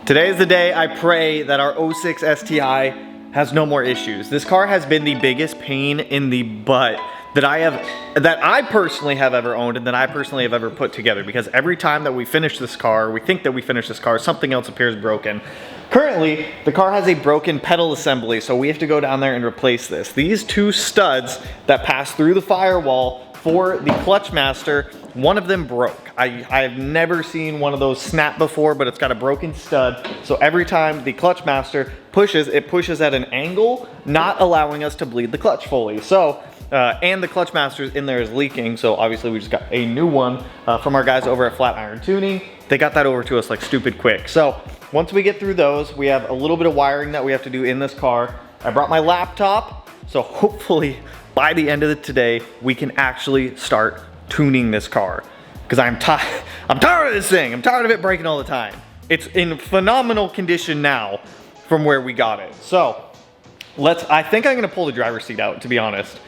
Today is the day I pray that our 06 STI has no more issues. This car has been the biggest pain in the butt that I personally have ever owned and that I personally have ever put together, because every time that we finish this car, we think that we finish this car, something else appears broken. Currently, the car has a broken pedal assembly, so we have to go down there and replace this. These two studs that pass through the firewall for the clutch master, one of them broke. I've never seen one of those snap before, but it's got a broken stud. So every time the clutch master pushes, it pushes at an angle, not allowing us to bleed the clutch fully. So, and the clutch master in there is leaking. So obviously we just got a new one from our guys over at Flatiron Tuning. They got that over to us like stupid quick. So once we get through those, we have a little bit of wiring that we have to do in this car. I brought my laptop, so hopefully by the end of today, we can actually start tuning this car. Because I'm tired of this thing. I'm tired of it breaking all the time. It's in phenomenal condition now from where we got it. So I think I'm gonna pull the driver's seat out, to be honest,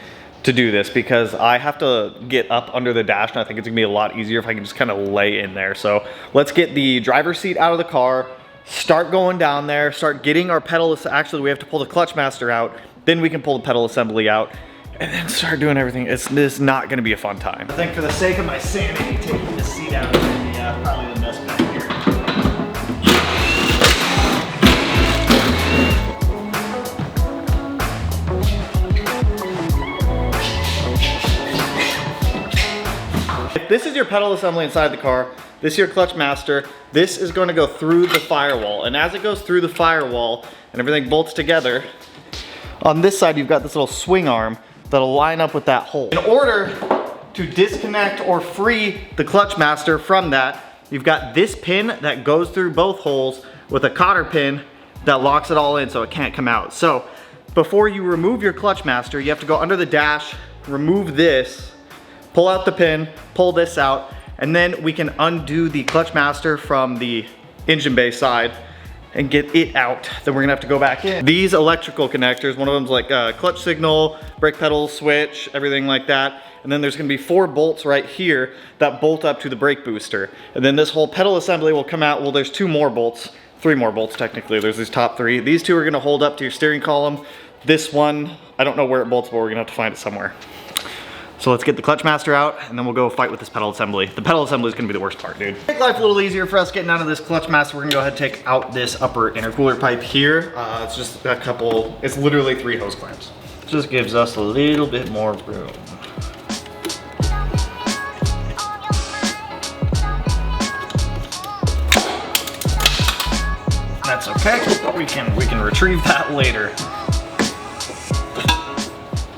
to do this, because I have to get up under the dash and I think it's gonna be a lot easier if I can just kind of lay in there. So let's get the driver's seat out of the car, start going down there, start getting our pedal. Actually, we have to pull the clutch master out, then we can pull the pedal assembly out, and then start doing everything. This is not gonna be a fun time. I think for the sake of my sanity, taking the seat out is probably the best bet here. If this is your pedal assembly inside the car, this is your clutch master, this is gonna go through the firewall. And as it goes through the firewall and everything bolts together, on this side you've got this little swing arm that'll line up with that hole. In order to disconnect or free the clutch master from that, you've got this pin that goes through both holes with a cotter pin that locks it all in so it can't come out. So before you remove your clutch master, you have to go under the dash, remove this, pull out the pin, pull this out, and then we can undo the clutch master from the engine bay side and get it out. Then we're gonna have to go back in. These electrical connectors, one of them's like a clutch signal, brake pedal switch, everything like that. And then there's gonna be 4 bolts right here that bolt up to the brake booster. And then this whole pedal assembly will come out. Well, there's 2 more bolts, 3 more bolts technically. There's these top 3. These 2 are gonna hold up to your steering column. This one, I don't know where it bolts, but we're gonna have to find it somewhere. So let's get the clutch master out and then we'll go fight with this pedal assembly. The pedal assembly is gonna be the worst part, dude. Make life a little easier for us getting out of this clutch master. We're gonna go ahead and take out this upper intercooler pipe here. It's just a couple, it's literally 3 hose clamps. Just gives us a little bit more room. That's okay, we can retrieve that later.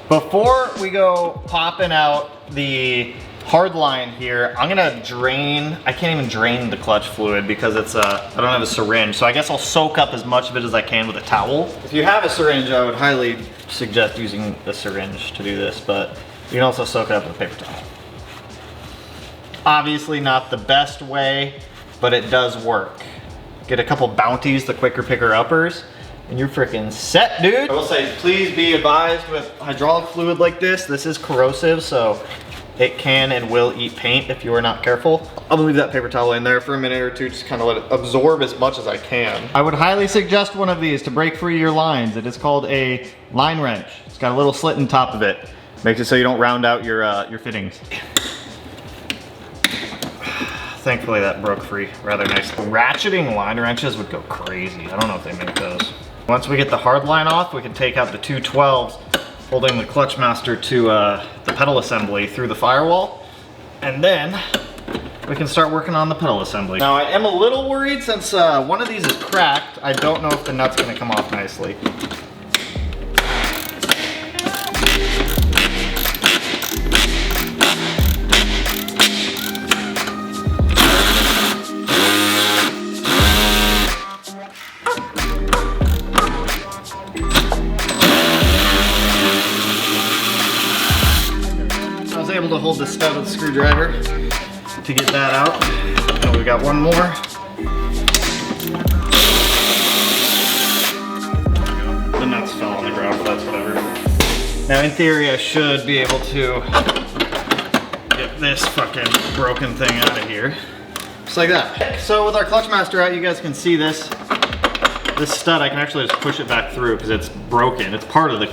Before we go popping out the hard line here, I'm gonna drain, I can't even drain the clutch fluid because it's I don't have a syringe, so I guess I'll soak up as much of it as I can with a towel. If you have a syringe, I would highly suggest using a syringe to do this, but you can also soak it up with a paper towel. Obviously not the best way, but it does work. Get a couple bounties, the quicker picker uppers, and you're freaking set, dude. I will say, please be advised with hydraulic fluid like this is corrosive, so it can and will eat paint if you are not careful. I'm gonna leave that paper towel in there for a minute or 2, just kind of let it absorb as much as I can. I would highly suggest one of these to break free your lines. It is called a line wrench. It's got a little slit in top of it. Makes it so you don't round out your fittings. Thankfully that broke free rather nice. Ratcheting line wrenches would go crazy. I don't know if they make those. Once we get the hard line off, we can take out the 2 12s, holding the clutch master to the pedal assembly through the firewall, and then we can start working on the pedal assembly. Now I am a little worried since one of these is cracked. I don't know if the nut's gonna come off nicely. Able to hold the stud with the screwdriver to get that out. And we got one more. The nuts fell on the ground, but that's whatever. Now in theory I should be able to get this fucking broken thing out of here. Just like that. So with our clutch master out, you guys can see this. this stud, I can actually just push it back through because it's broken. It's part of the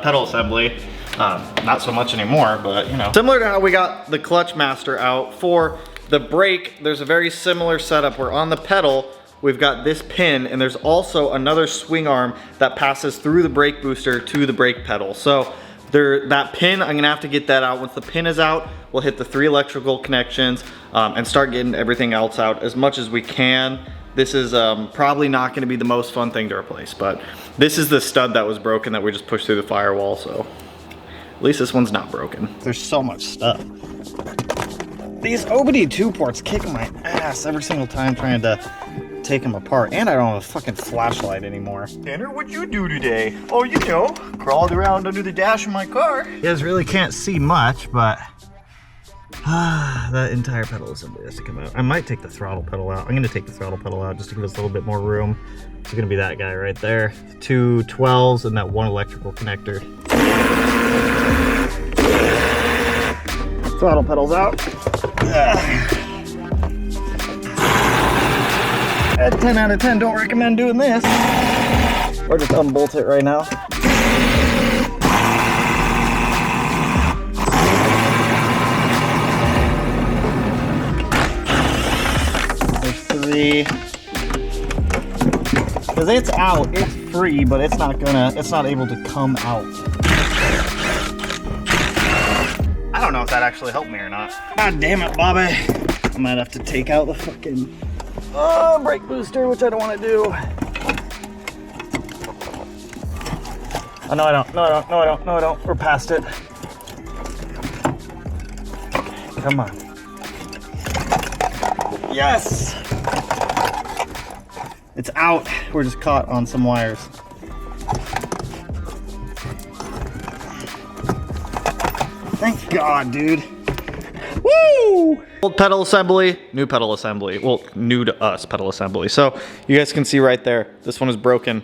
pedal assembly. Not so much anymore, but you know. Similar to how we got the clutch master out, for the brake, there's a very similar setup where on the pedal, we've got this pin, and there's also another swing arm that passes through the brake booster to the brake pedal. So that pin, I'm gonna have to get that out. Once the pin is out, we'll hit the 3 electrical connections and start getting everything else out as much as we can. This is probably not gonna be the most fun thing to replace, but this is the stud that was broken that we just pushed through the firewall, so at least this one's not broken. There's so much stuff. These OBD2 ports kick my ass every single time trying to take them apart, and I don't have a fucking flashlight anymore. Tanner, what'd you do today? Oh, you know, crawled around under the dash of my car. You guys really can't see much, but that entire pedal assembly has to come out. I might take the throttle pedal out. I'm gonna take the throttle pedal out just to give us a little bit more room. It's gonna be that guy right there. 2 12s and that 1 electrical connector. Throttle pedals out. At 10 out of 10, don't recommend doing this. Or just unbolt it right now. There's 3. Because it's out, it's free, but it's not able to come out. I don't know if that actually helped me or not. God damn it, Bobby. I might have to take out the fucking brake booster, which I don't want to do. Oh, no, I don't. No, I don't. No, I don't. No, I don't. We're past it. Come on. Yes! It's out. We're just caught on some wires. Thank God, dude. Woo! Old pedal assembly, new pedal assembly. Well, new to us pedal assembly. So you guys can see right there, this one is broken.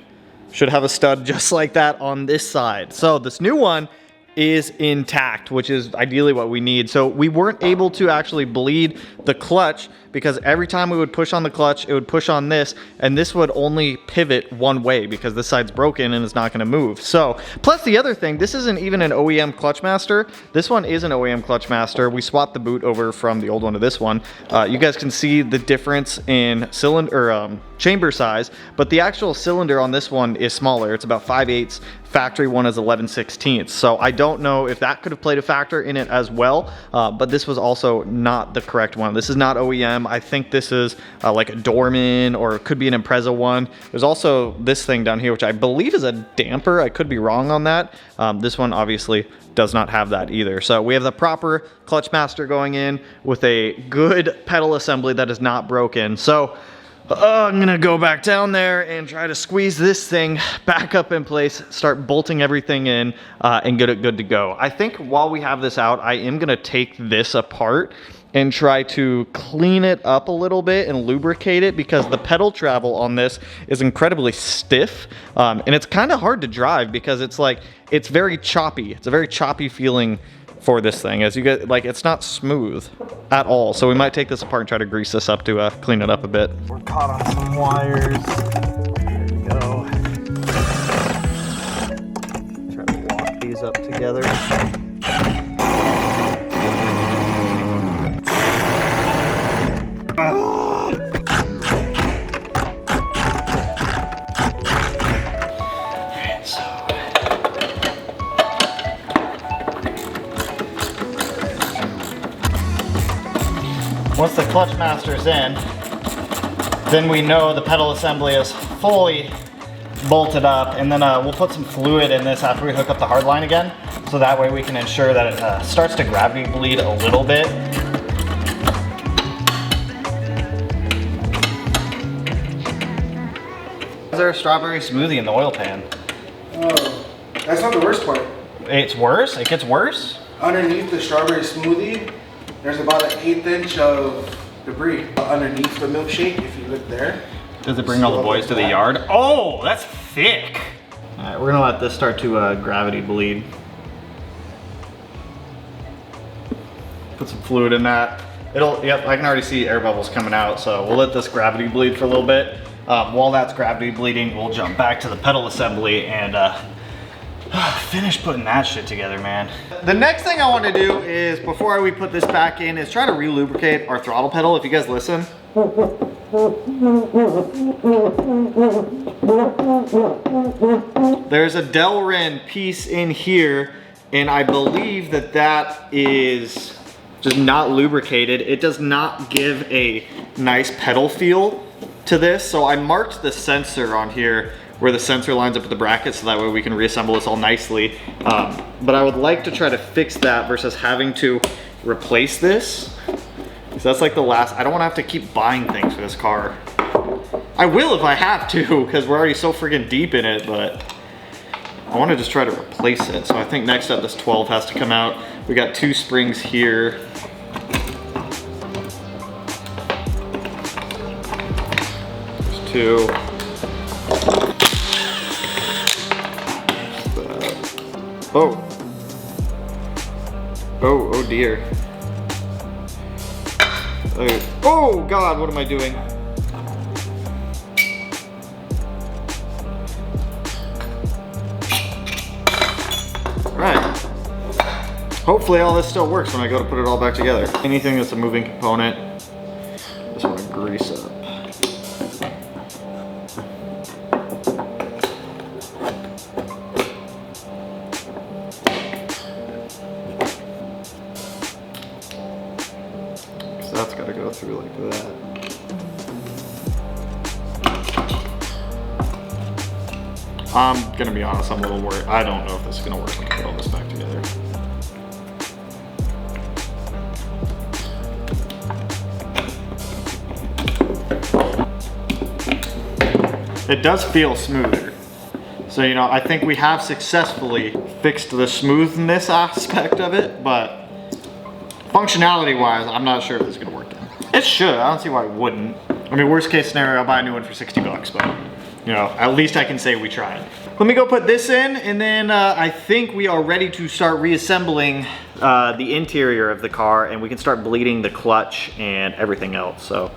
Should have a stud just like that on this side. So this new one is intact, which is ideally what we need. So we weren't able to actually bleed the clutch because every time we would push on the clutch, it would push on this, and this would only pivot one way because this side's broken and it's not gonna move. So, plus the other thing, this isn't even an OEM clutch master. This one is an OEM clutch master. We swapped the boot over from the old one to this one. You guys can see the difference in cylinder or chamber size, but the actual cylinder on this one is smaller. It's about 5/8. Factory one is 11/16. So I don't know if that could have played a factor in it as well, but this was also not the correct one. This is not OEM. I think this is like a Dorman, or it could be an Impreza one. There's also this thing down here, which I believe is a damper. I could be wrong on that. This one obviously does not have that either. So we have the proper clutch master going in with a good pedal assembly that is not broken. So I'm gonna go back down there and try to squeeze this thing back up in place, start bolting everything in, and get it good to go. I think while we have this out, I am gonna take this apart and try to clean it up a little bit and lubricate it, because the pedal travel on this is incredibly stiff, and it's kind of hard to drive because it's very choppy. It's a very choppy feeling for this thing. As you get, like, it's not smooth at all. So we might take this apart and try to grease this up to clean it up a bit. We're caught on some wires. There we go. Try to lock these up together. Once the clutch master's in, then we know the pedal assembly is fully bolted up, and then we'll put some fluid in this after we hook up the hard line again, so that way we can ensure that it starts to gravity bleed a little bit. Is there a strawberry smoothie in the oil pan? Oh, that's not the worst part. It's worse? It gets worse? Underneath the strawberry smoothie, there's about an 1/8 inch of debris. Underneath the milkshake, if you look there. Does it bring all the boys to the yard? Oh, that's thick. All right, we're gonna let this start to gravity bleed. Put some fluid in that. Yep, I can already see air bubbles coming out, so we'll let this gravity bleed for a little bit. While that's gravity bleeding, we'll jump back to the pedal assembly and finish putting that shit together, man. The next thing I want to do is, before we put this back in, is try to re-lubricate our throttle pedal. If you guys listen. There's a Delrin piece in here, and I believe that that is just not lubricated. It does not give a nice pedal feel to this. So I marked the sensor on here where the sensor lines up with the bracket, so that way we can reassemble this all nicely. But I would like to try to fix that versus having to replace this. So that's like the last, I don't want to have to keep buying things for this car. I will if I have to, because we're already so friggin' deep in it, but I want to just try to replace it. So I think next up this 12 has to come out. We got 2 springs here. There's 2. Oh. Oh dear. Oh God, what am I doing? Right. Hopefully all this still works when I go to put it all back together. Anything that's a moving component, I just want to grease up. That's got to go through like that. I'm gonna be honest, I'm a little worried. I don't know if this is gonna work when I put all this back together. It does feel smoother. So, you know, I think we have successfully fixed the smoothness aspect of it, but functionality wise, I'm not sure if this is gonna work then. It should, I don't see why it wouldn't. I mean, worst case scenario, I'll buy a new one for 60 bucks, but you know, at least I can say we tried. Let me go put this in, and then I think we are ready to start reassembling the interior of the car, and we can start bleeding the clutch and everything else. So,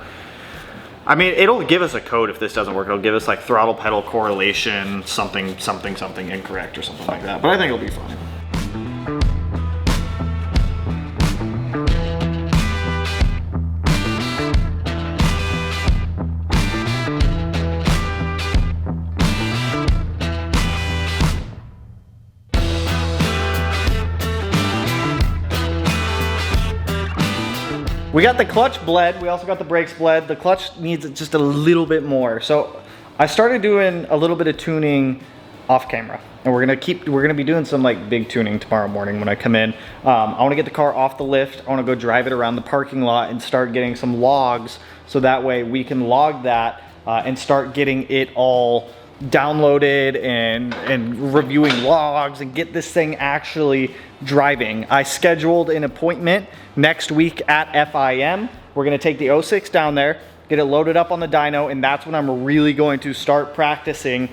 I mean, it'll give us a code if this doesn't work. It'll give us like throttle pedal correlation, something incorrect or something like that, but I think it'll be fine. We got the clutch bled, we also got the brakes bled. The clutch needs just a little bit more. So I started doing a little bit of tuning off camera, and we're gonna be doing some like big tuning tomorrow morning when I come in. I wanna get the car off the lift. I wanna go drive it around the parking lot and start getting some logs, so that way we can log that and start getting it all downloaded and reviewing logs and get this thing actually driving. I scheduled an appointment next week at FIM. We're gonna take the 06 down there, get it loaded up on the dyno, and that's when I'm really going to start practicing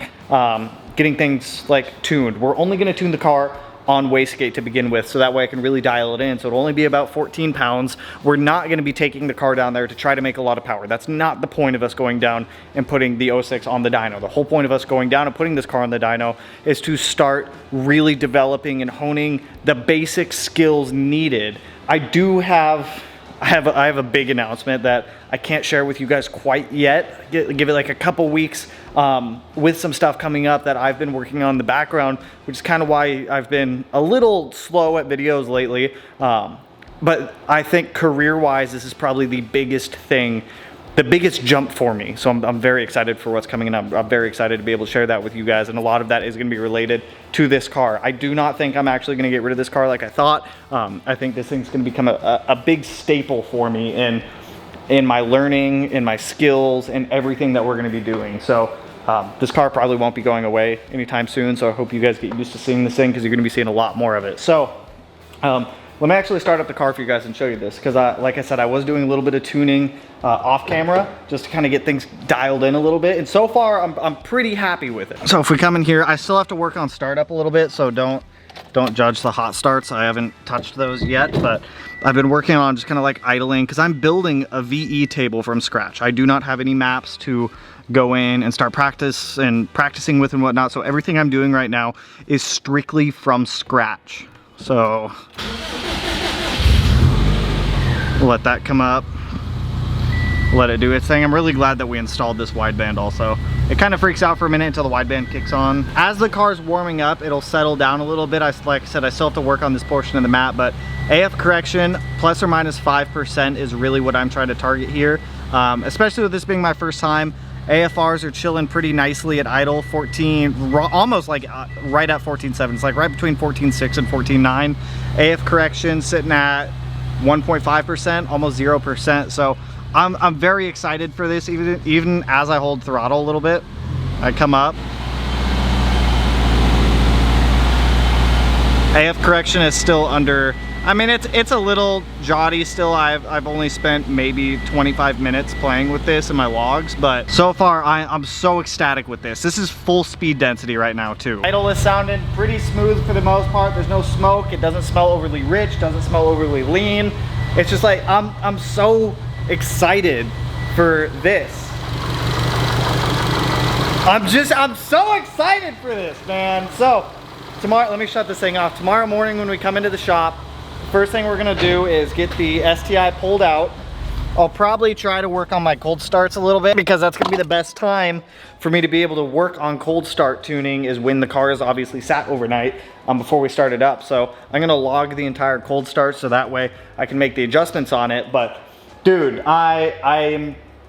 getting things like tuned. We're only gonna tune the car on wastegate to begin with, so that way I can really dial it in. So it'll only be about 14 pounds. We're not gonna be taking the car down there to try to make a lot of power. That's not the point of us going down and putting the 06 on the dyno. The whole point of us going down and putting this car on the dyno is to start really developing and honing the basic skills needed. I have a big announcement that I can't share with you guys quite yet. Give it like a couple weeks with some stuff coming up that I've been working on in the background, which is kind of why I've been a little slow at videos lately. But I think career-wise, this is probably the biggest thing, the biggest jump for me. So I'm very excited for what's coming, and I'm very excited to be able to share that with you guys. And a lot of that is going to be related to this car. I do not think I'm actually going to get rid of this car like I thought. I think this thing's going to become a big staple for me in my learning, in my skills, and everything that we're going to be doing. So this car probably won't be going away anytime soon. So I hope you guys get used to seeing this thing, because you're going to be seeing a lot more of it. So let me actually start up the car for you guys and show you this, because like I said, I was doing a little bit of tuning off camera just to kind of get things dialed in a little bit, and so far I'm pretty happy with it. So if we come in here, I still have to work on startup a little bit, so don't judge the hot starts. I haven't touched those yet, but I've been working on just kind of like idling, because I'm building a VE table from scratch. I do not have any maps to go in and start practicing with and whatnot. So everything I'm doing right now is strictly from scratch. So let that come up, let it do its thing. I'm really glad that we installed this wideband also. It kind of freaks out for a minute until the wideband kicks on. As the car's warming up, it'll settle down a little bit. Like I said, I still have to work on this portion of the map, but AF correction, plus or minus 5% is really what I'm trying to target here. Especially with this being my first time. AFRs are chilling pretty nicely at idle, 14, almost like right at 14.7. It's like right between 14.6 and 14.9. AF correction sitting at 1.5%, almost 0%. So I'm very excited for this, even as I hold throttle a little bit. I come up. AF correction is still under, I mean, it's a little jotty still. I've only spent maybe 25 minutes playing with this in my logs, but so far I'm so ecstatic with this. This is full speed density right now too. Idle is sounding pretty smooth for the most part. There's no smoke. It doesn't smell overly rich, doesn't smell overly lean. It's just like, I'm so excited for this. I'm so excited for this, man. So tomorrow, let me shut this thing off. Tomorrow morning when we come into the shop, first thing we're gonna do is get the STI pulled out. I'll probably try to work on my cold starts a little bit because that's gonna be the best time for me to be able to work on cold start tuning is when the car is obviously sat overnight before we start it up. So I'm gonna log the entire cold start so that way I can make the adjustments on it. But dude,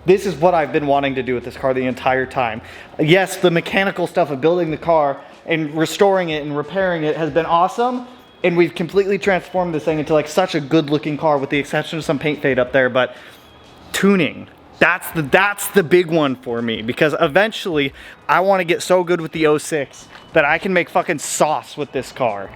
this is what I've been wanting to do with this car the entire time. Yes, the mechanical stuff of building the car and restoring it and repairing it has been awesome. And we've completely transformed this thing into like such a good looking car with the exception of some paint fade up there, but tuning, that's the big one for me because eventually I want to get so good with the 06 that I can make fucking sauce with this car.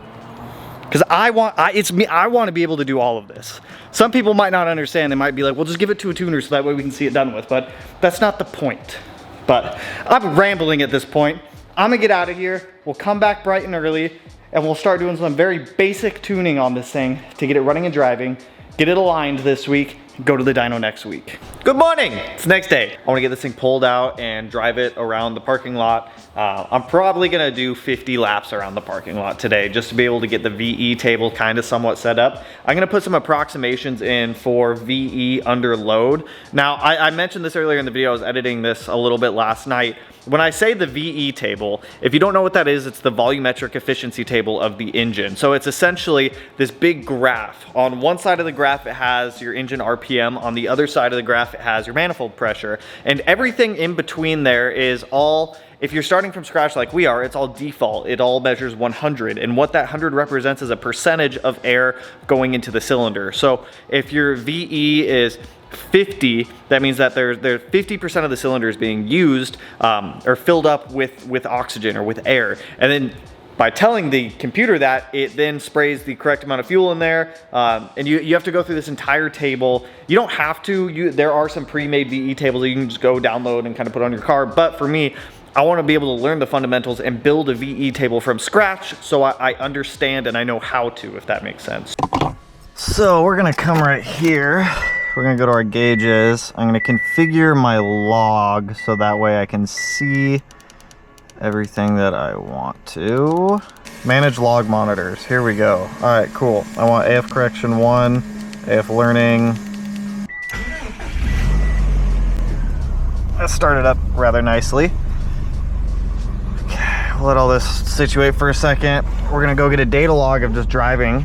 Because I want to be able to do all of this. Some people might not understand. They might be like, well, just give it to a tuner so that way we can see it done with. But that's not the point. But I'm rambling at this point. I'm gonna get out of here. We'll come back bright and early and we'll start doing some very basic tuning on this thing to get it running and driving, get it aligned this week, go to the dyno next week. Good morning, it's the next day. I wanna get this thing pulled out and drive it around the parking lot. I'm probably gonna do 50 laps around the parking lot today just to be able to get the VE table kind of somewhat set up. I'm gonna put some approximations in for VE under load. Now, I mentioned this earlier in the video. I was editing this a little bit last night. When I say the VE table, if you don't know what that is, it's the volumetric efficiency table of the engine. So it's essentially this big graph. On one side of the graph, it has your engine RPM. On the other side of the graph, it has your manifold pressure. And everything in between there is all, if you're starting from scratch like we are, it's all default. It all measures 100. And what that 100 represents is a percentage of air going into the cylinder. So if your VE is 50, that means that there's 50% of the cylinders being used or filled up with oxygen or with air. And then by telling the computer that, it then sprays the correct amount of fuel in there. And you have to go through this entire table. You don't have to. There are some pre-made VE tables that you can just go download and kind of put on your car. But for me, I want to be able to learn the fundamentals and build a VE table from scratch so I understand and I know how to, if that makes sense. So we're gonna come right here. We're gonna go to our gauges. I'm gonna configure my log so that way I can see everything that I want to. Manage log monitors, here we go. All right, cool. I want AF correction 1, AF learning. That started up rather nicely. Okay, we'll let all this situate for a second. We're gonna go get a data log of just driving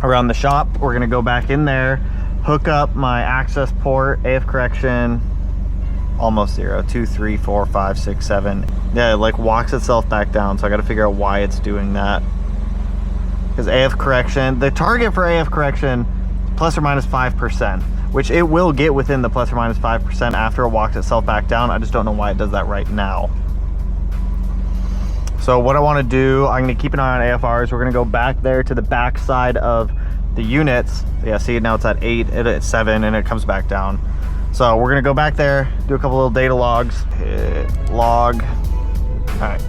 around the shop. We're gonna go back in there, hook up my access port, AF correction, almost 0, 2, 3, 4, 5, 6, 7. Yeah, it like walks itself back down, so I gotta figure out why it's doing that. Because AF correction, the target for AF correction, plus or minus 5%, which it will get within the plus or minus 5% after it walks itself back down. I just don't know why it does that right now. So what I wanna do, I'm gonna keep an eye on AFRs. We're gonna go back there to the back side of the units. Yeah, see now it's at 8, it's 7, and it comes back down. So we're gonna go back there, do a couple little data logs. Hit log. All right.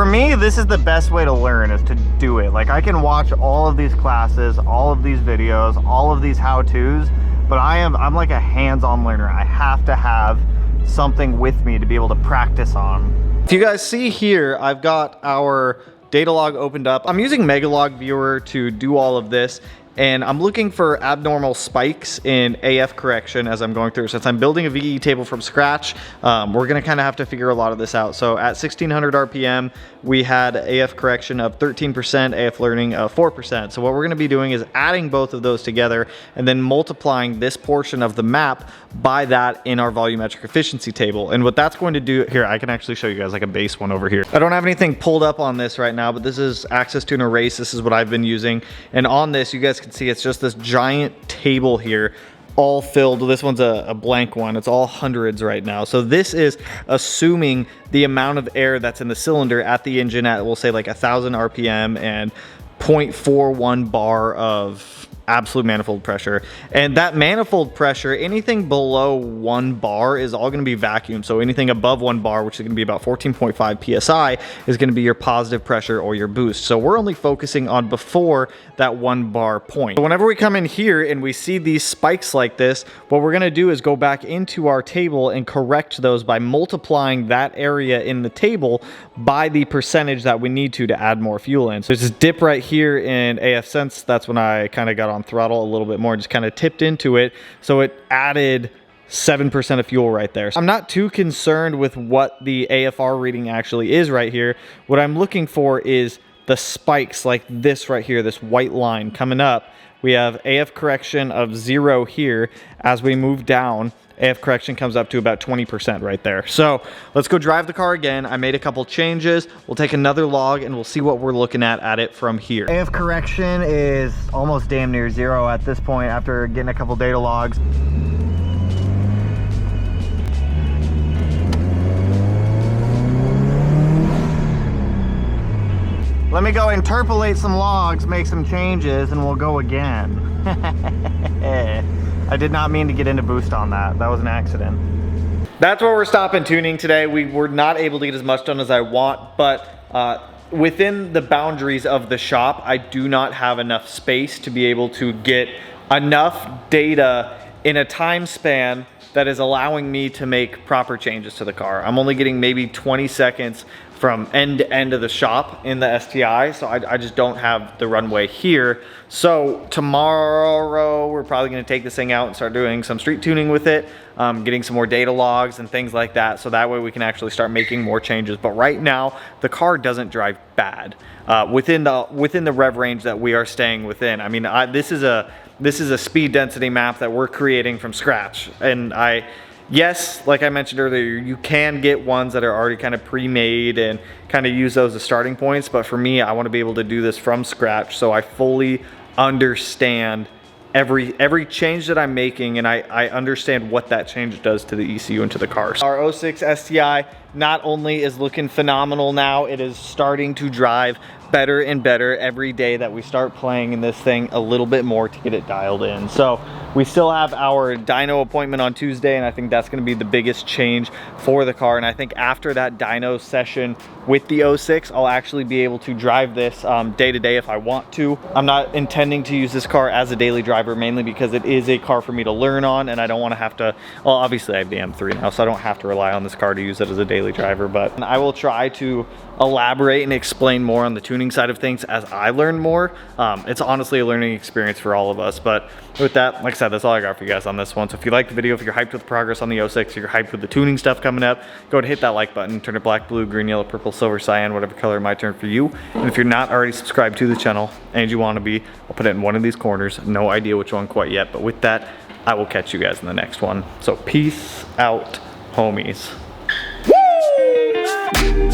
For me, this is the best way to learn, is to do it. Like, I can watch all of these classes, all of these videos, all of these how-tos, but I'm like a hands-on learner. I have to have something with me to be able to practice on. If you guys see here, I've got our data log opened up. I'm using Megalog Viewer to do all of this, and I'm looking for abnormal spikes in AF correction as I'm going through. Since I'm building a VE table from scratch, we're gonna kind of have to figure a lot of this out. So at 1600 RPM, we had AF correction of 13%, AF learning of 4%. So what we're gonna be doing is adding both of those together and then multiplying this portion of the map by that in our volumetric efficiency table. And what that's going to do, here, I can actually show you guys like a base one over here. I don't have anything pulled up on this right now, but this is Access Tuner Race. This is what I've been using. And on this, you guys can see it's just this giant table here, all filled. This one's a blank one. It's all hundreds right now. So this is assuming the amount of air that's in the cylinder at the engine at, we'll say, like 1000 RPM and 0.41 bar of absolute manifold pressure. And that manifold pressure, anything below 1 bar is all going to be vacuum. So anything above 1 bar, which is going to be about 14.5 psi, is going to be your positive pressure or your boost. So we're only focusing on before that 1 bar point. So whenever we come in here and we see these spikes like this, what we're going to do is go back into our table and correct those by multiplying that area in the table by the percentage that we need to add more fuel in. So there's this dip right here in AF Sense. That's when I kind of got on throttle a little bit more, just kind of tipped into it. So it added 7% of fuel right there. I'm not too concerned with what the AFR reading actually is right here. What I'm looking for is the spikes like this right here, this white line coming up. We have AF correction of 0 here. As we move down, AF correction comes up to about 20% right there. So let's go drive the car again. I made a couple changes. We'll take another log and we'll see what we're looking at it from here. AF correction is almost damn near 0 at this point after getting a couple data logs. Let me go interpolate some logs, make some changes, and we'll go again. I did not mean to get into boost on that. That was an accident. That's where we're stopping tuning today. We were not able to get as much done as I want, but within the boundaries of the shop, I do not have enough space to be able to get enough data in a time span that is allowing me to make proper changes to the car. I'm only getting maybe 20 seconds from end to end of the shop in the STI, so I just don't have the runway here. So tomorrow we're probably gonna take this thing out and start doing some street tuning with it, getting some more data logs and things like that, so that way we can actually start making more changes. But right now, the car doesn't drive bad within the rev range that we are staying within. I mean, this is a speed density map that we're creating from scratch, and yes, like I mentioned earlier, you can get ones that are already kind of pre-made and kind of use those as starting points. But for me, I want to be able to do this from scratch so I fully understand every change that I'm making, and I understand what that change does to the ECU and to the car. Our 06 STI not only is looking phenomenal now, it is starting to drive better and better every day that we start playing in this thing a little bit more to get it dialed in. So we still have our dyno appointment on Tuesday, and I think that's going to be the biggest change for the car. And I think after that dyno session with the 06, I'll actually be able to drive this day to day if I want to. I'm not intending to use this car as a daily driver, mainly because it is a car for me to learn on, and I don't want to have to, well, obviously I have the M3 now, so I don't have to rely on this car to use it as a daily driver. But I will try to elaborate and explain more on the tuning side of things as I learn more. It's honestly a learning experience for all of us. But with that, like I said, that's all I got for you guys on this one. So if you like the video, if you're hyped with the progress on the 06, if you're hyped with the tuning stuff coming up, go ahead and hit that like button, turn it black, blue, green, yellow, purple, silver, cyan, whatever color it might turn for you. And if you're not already subscribed to the channel and you want to be, I'll put it in one of these corners. No idea which one quite yet, but with that, I will catch you guys in the next one. So peace out, homies. Woo!